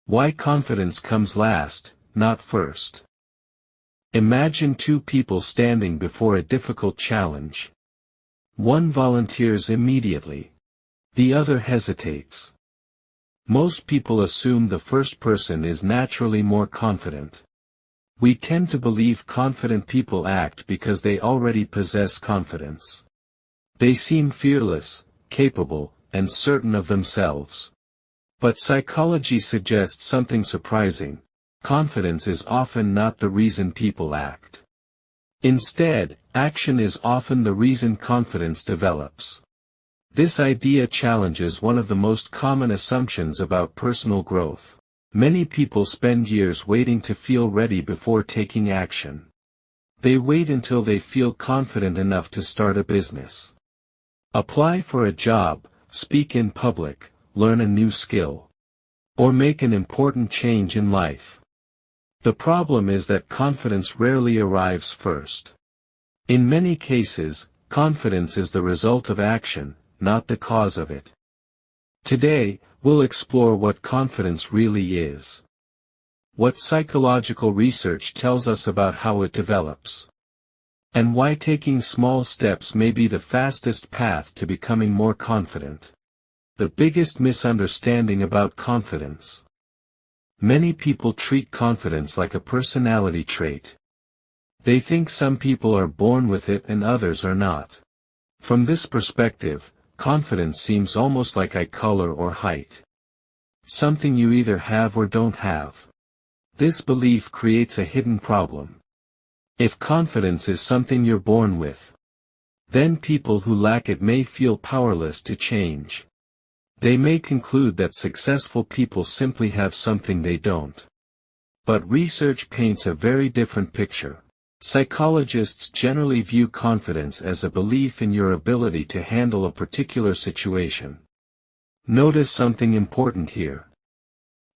Why confidence comes last, not first. Imagine two people standing before a difficult challenge. One volunteers immediately. The other hesitates. Most people assume the first person is naturally more confident. We tend to believe confident people act because they already possess confidence. They seem fearless, capable, and certain of themselves. But psychology suggests something surprising. Confidence is often not the reason people act. Instead, action is often the reason confidence develops. This idea challenges one of the most common assumptions about personal growth. Many people spend years waiting to feel ready before taking action. They wait until they feel confident enough to start a business. Apply for a job, speak in public, learn a new skill, or make an important change in life. The problem is that confidence rarely arrives first. In many cases, confidence is the result of action, not the cause of it. Today, we'll explore what confidence really is. What psychological research tells us about how it develops. And why taking small steps may be the fastest path to becoming more confident. The biggest misunderstanding about confidence. Many people treat confidence like a personality trait. They think some people are born with it and others are not. From this perspective, confidence seems almost like eye color or height. Something you either have or don't have. This belief creates a hidden problem. If confidence is something you're born with, then people who lack it may feel powerless to change. They may conclude that successful people simply have something they don't. But research paints a very different picture. Psychologists generally view confidence as a belief in your ability to handle a particular situation. Notice something important here.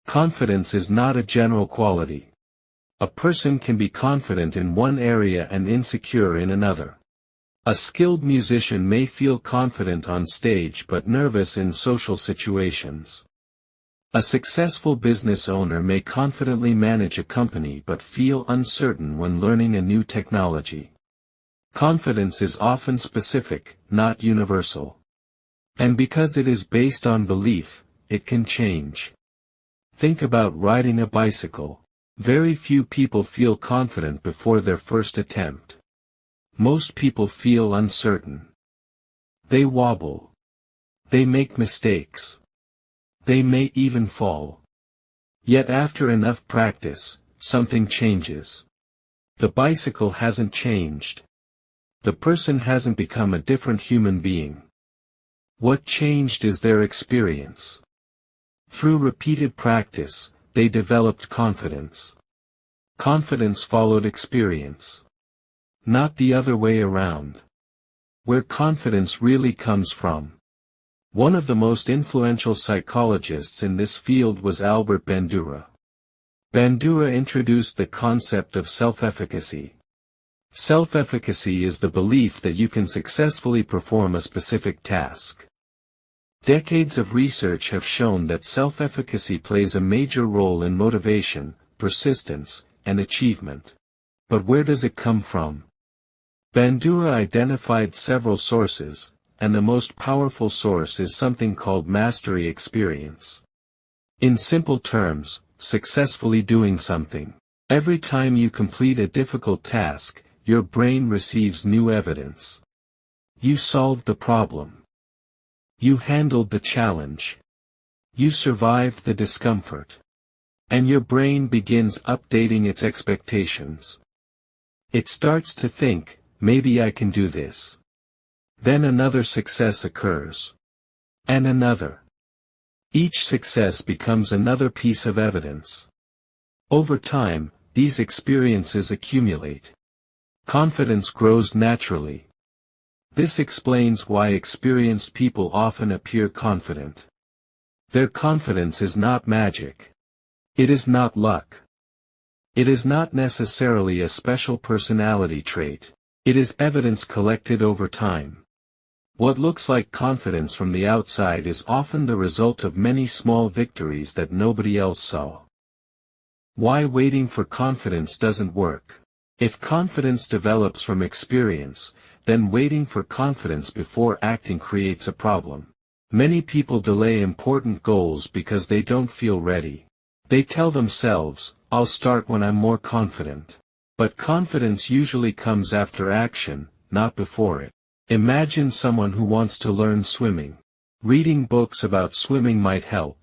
Confidence is not a general quality. A person can be confident in one area and insecure in another. A skilled musician may feel confident on stage but nervous in social situations. A successful business owner may confidently manage a company but feel uncertain when learning a new technology. Confidence is often specific, not universal. And because it is based on belief, it can change. Think about riding a bicycle. Very few people feel confident before their first attempt. Most people feel uncertain. They wobble. They make mistakes. They may even fall. Yet after enough practice, something changes. The bicycle hasn't changed. The person hasn't become a different human being. What changed is their experience. Through repeated practice, they developed confidence. Confidence followed experience. Not the other way around. Where confidence really comes from. One of the most influential psychologists in this field was Albert Bandura. Bandura introduced the concept of self-efficacy. Self-efficacy is the belief that you can successfully perform a specific task. Decades of research have shown that self-efficacy plays a major role in motivation, persistence, and achievement. But where does it come from? Bandura identified several sources, and the most powerful source is something called mastery experience. In simple terms, successfully doing something. Every time you complete a difficult task, your brain receives new evidence. You solved the problem. You handled the challenge. You survived the discomfort. And your brain begins updating its expectations. It starts to think, maybe I can do this. Then another success occurs. And another. Each success becomes another piece of evidence. Over time, these experiences accumulate. Confidence grows naturally. This explains why experienced people often appear confident. Their confidence is not magic. It is not luck. It is not necessarily a special personality trait. It is evidence collected over time. What looks like confidence from the outside is often the result of many small victories that nobody else saw. Why waiting for confidence doesn't work. If confidence develops from experience, then waiting for confidence before acting creates a problem. Many people delay important goals because they don't feel ready. They tell themselves, "I'll start when I'm more confident." But confidence usually comes after action, not before it. Imagine someone who wants to learn swimming. Reading books about swimming might help.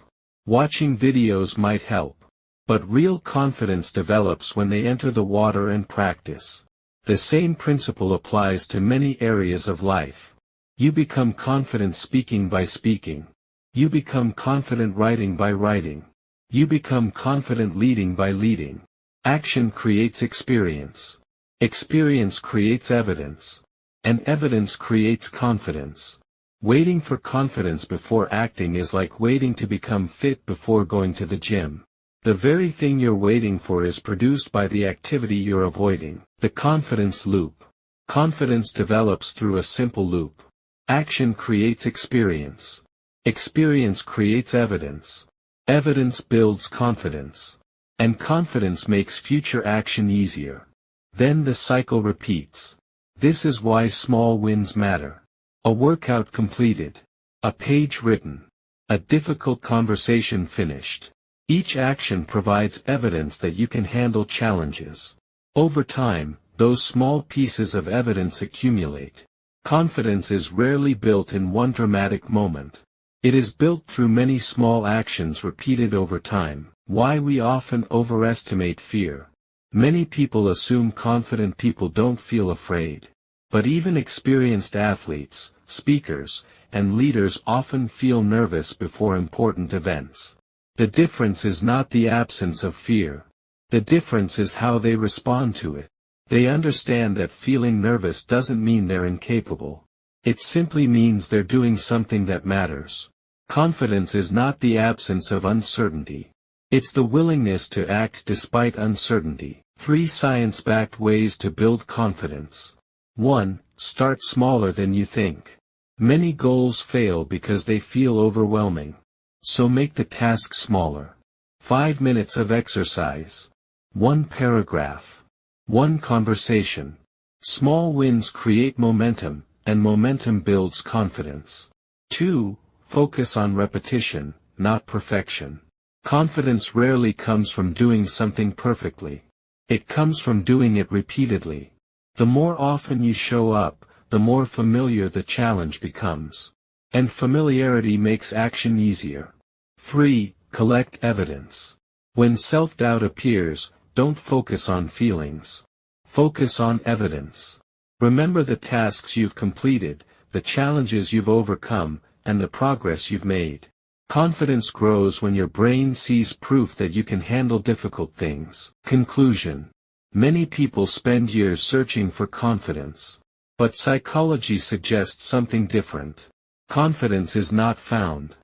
Watching videos might help. But real confidence develops when they enter the water and practice. The same principle applies to many areas of life. You become confident speaking by speaking. You become confident writing by writing. You become confident leading by leading. Action creates experience. Experience creates evidence. And evidence creates confidence. Waiting for confidence before acting is like waiting to become fit before going to the gym. The very thing you're waiting for is produced by the activity you're avoiding. The confidence loop. Confidence develops through a simple loop. Action creates experience. Experience creates evidence. Evidence builds confidence. And confidence makes future action easier. Then the cycle repeats. This is why small wins matter. A workout completed. A page written. A difficult conversation finished. Each action provides evidence that you can handle challenges. Over time, those small pieces of evidence accumulate. Confidence is rarely built in one dramatic moment. It is built through many small actions repeated over time. Why we often overestimate fear. Many people assume confident people don't feel afraid. But even experienced athletes, speakers, and leaders often feel nervous before important events. The difference is not the absence of fear. The difference is how they respond to it. They understand that feeling nervous doesn't mean they're incapable. It simply means they're doing something that matters. Confidence is not the absence of uncertainty. It's the willingness to act despite uncertainty. 3 science-backed ways to build confidence. 1. Start smaller than you think. Many goals fail because they feel overwhelming. So make the task smaller. 5 minutes of exercise. 1 paragraph. 1 conversation. Small wins create momentum, and momentum builds confidence. 2. Focus on repetition, not perfection. Confidence rarely comes from doing something perfectly. It comes from doing it repeatedly. The more often you show up, the more familiar the challenge becomes. And familiarity makes action easier. 3. Collect evidence. When self-doubt appears, don't focus on feelings. Focus on evidence. Remember the tasks you've completed, the challenges you've overcome, and the progress you've made. Confidence grows when your brain sees proof that you can handle difficult things. Conclusion. Many people spend years searching for confidence. But psychology suggests something different. Confidence is not found.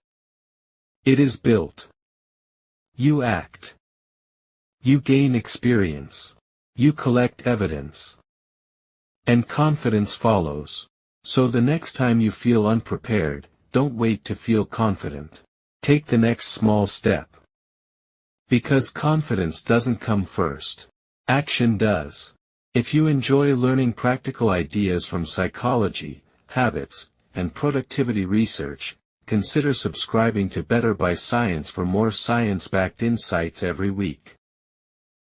It is built. You act. You gain experience. You collect evidence. And confidence follows. So the next time you feel unprepared, don't wait to feel confident. Take the next small step. Because confidence doesn't come first. Action does. If you enjoy learning practical ideas from psychology, habits, and productivity research, consider subscribing to Better by Science for more science-backed insights every week.